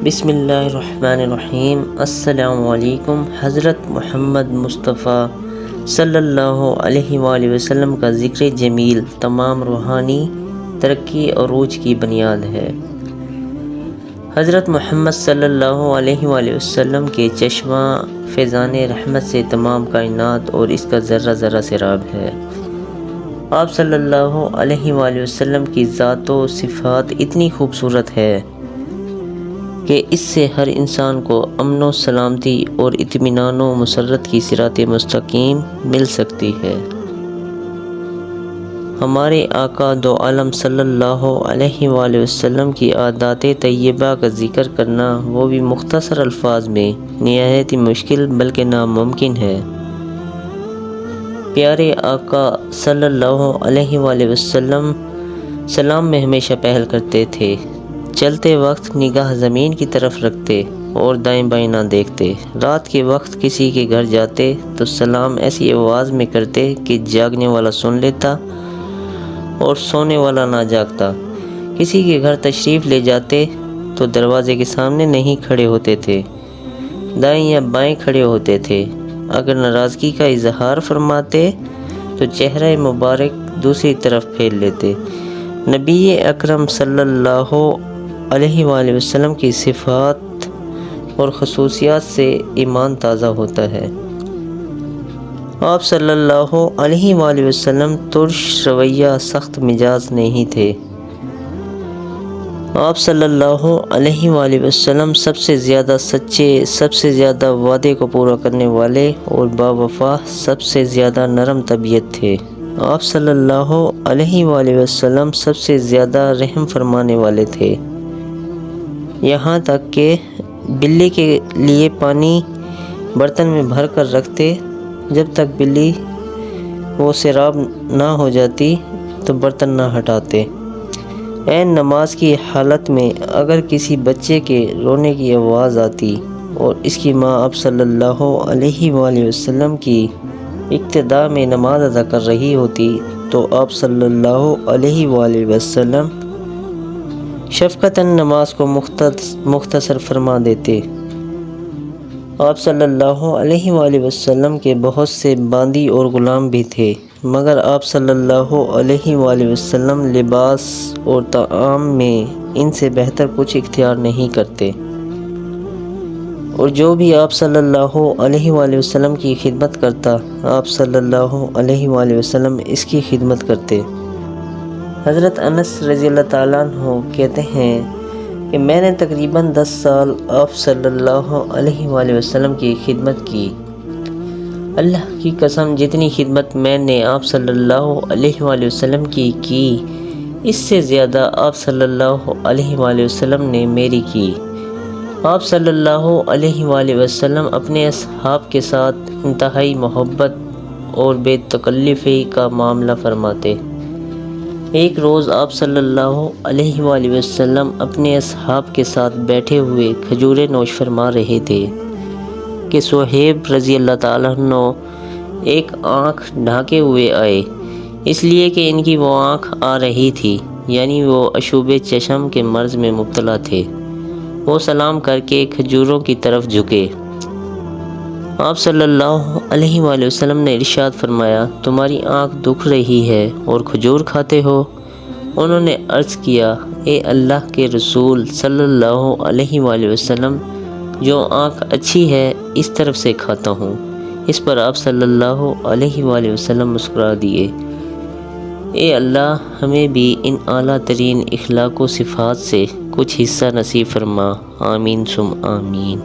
بسم اللہ الرحمن الرحیم۔ السلام علیکم۔ حضرت محمد مصطفیٰ صلی اللہ علیہ وآلہ وسلم کا ذکر جمیل تمام روحانی ترقی اور عروج کی بنیاد ہے۔ حضرت محمد صلی اللہ علیہ وآلہ وسلم کے چشمہ فیضان رحمت سے تمام کائنات اور اس کا ذرہ ذرہ سیراب ہے۔ آپ صلی اللہ علیہ وآلہ وسلم کی ذات و صفات اتنی خوبصورت ہے کہ اس سے ہر انسان کو امن و سلامتی اور اطمینان و مسرت کی صراط مستقیم مل سکتی ہے۔ ہمارے آقا دو عالم صلی اللہ علیہ وآلہ وسلم کی عادات طیبہ کا ذکر کرنا وہ بھی مختصر الفاظ میں نہایت مشکل بلکہ ناممکن ہے۔ پیارے آقا صلی اللہ علیہ وآلہ وسلم سلام میں ہمیشہ پہل کرتے تھے، چلتے وقت نگاہ زمین کی طرف رکھتے اور دائیں بائیں نہ دیکھتے۔ رات کے وقت کسی کے گھر جاتے تو سلام ایسی آواز میں کرتے کہ جاگنے والا سن لیتا اور سونے والا نہ جاگتا۔ کسی کے گھر تشریف لے جاتے تو دروازے کے سامنے نہیں کھڑے ہوتے تھے، دائیں یا بائیں کھڑے ہوتے تھے۔ اگر ناراضگی کا اظہار فرماتے تو چہرہ مبارک دوسری طرف پھیر لیتے۔ نبی اکرم صلی اللہ علیہ وآلہ وسلم کی صفات اور خصوصیات سے ایمان تازہ ہوتا ہے۔ آپ صلی اللہ علیہ وآلہ وسلم ترش رویہ سخت مزاج نہیں تھے۔ آپ صلی اللہ علیہ وآلہ وسلم سب سے زیادہ سچے، سب سے زیادہ وعدے کو پورا کرنے والے اور باوفا، سب سے زیادہ نرم طبیعت تھے۔ آپ صلی اللہ علیہ وآلہ وسلم سب سے زیادہ رحم فرمانے والے تھے، یہاں تک کہ بلی کے لیے پانی برتن میں بھر کر رکھتے، جب تک بلی وہ سیراب نہ ہو جاتی تو برتن نہ ہٹاتے۔ عین نماز کی حالت میں اگر کسی بچے کے رونے کی آواز آتی اور اس کی ماں آپ صلی اللہ علیہ وآلہ وسلم کی ابتدا میں نماز ادا کر رہی ہوتی تو آپ صلی اللہ علیہ وآلہ وسلم شفقتاً نماز کو مختصر فرما دیتے۔ آپ صلی اللہ علیہ وآلہ وسلم کے بہت سے باندی اور غلام بھی تھے، مگر آپ صلی اللہ علیہ وآلہ وسلم لباس اور طعام میں ان سے بہتر کچھ اختیار نہیں کرتے، اور جو بھی آپ صلی اللہ علیہ وآلہ وسلم کی خدمت کرتا، آپ صلی اللہ علیہ وآلہ وسلم اس کی خدمت کرتے۔ حضرت انس رضی اللہ تعالیٰ عنہ کہتے ہیں کہ میں نے تقریباً 10 سال آپ صلی اللہ علیہ وآلہ وسلم کی خدمت کی۔ اللہ کی قسم جتنی خدمت میں نے آپ صلی اللہ علیہ وآلہ وسلم کی اس سے زیادہ آپ صلی اللہ علیہ وآلہ وسلم نے میری کی۔ آپ صلی اللہ علیہ وآلہ وسلم اپنے اصحاب کے ساتھ انتہائی محبت اور بے تکلفی کا معاملہ فرماتے۔ ایک روز آپ صلی اللہ علیہ وآلہ وسلم اپنے اصحاب کے ساتھ بیٹھے ہوئے کھجوریں نوش فرما رہے تھے کہ صہیب رضی اللہ تعالیٰ عنہ ایک آنکھ ڈھانکے ہوئے آئے، اس لیے کہ ان کی وہ آنکھ آ رہی تھی، یعنی وہ عشوب چشم کے مرض میں مبتلا تھے۔ وہ سلام کر کے کھجوروں کی طرف جھکے۔ آپ صلی اللہ علیہ وآلہ وسلم نے ارشاد فرمایا، تمہاری آنکھ دکھ رہی ہے اور کھجور کھاتے ہو؟ انہوں نے عرض کیا، اے اللہ کے رسول صلی اللہ علیہ وآلہ وسلم، جو آنکھ اچھی ہے اس طرف سے کھاتا ہوں۔ اس پر آپ صلی اللہ علیہ وآلہ وسلم مسکرا دیے۔ اے اللہ، ہمیں بھی ان اعلیٰ ترین اخلاق و صفات سے کچھ حصہ نصیب فرما، آمین ثم آمین۔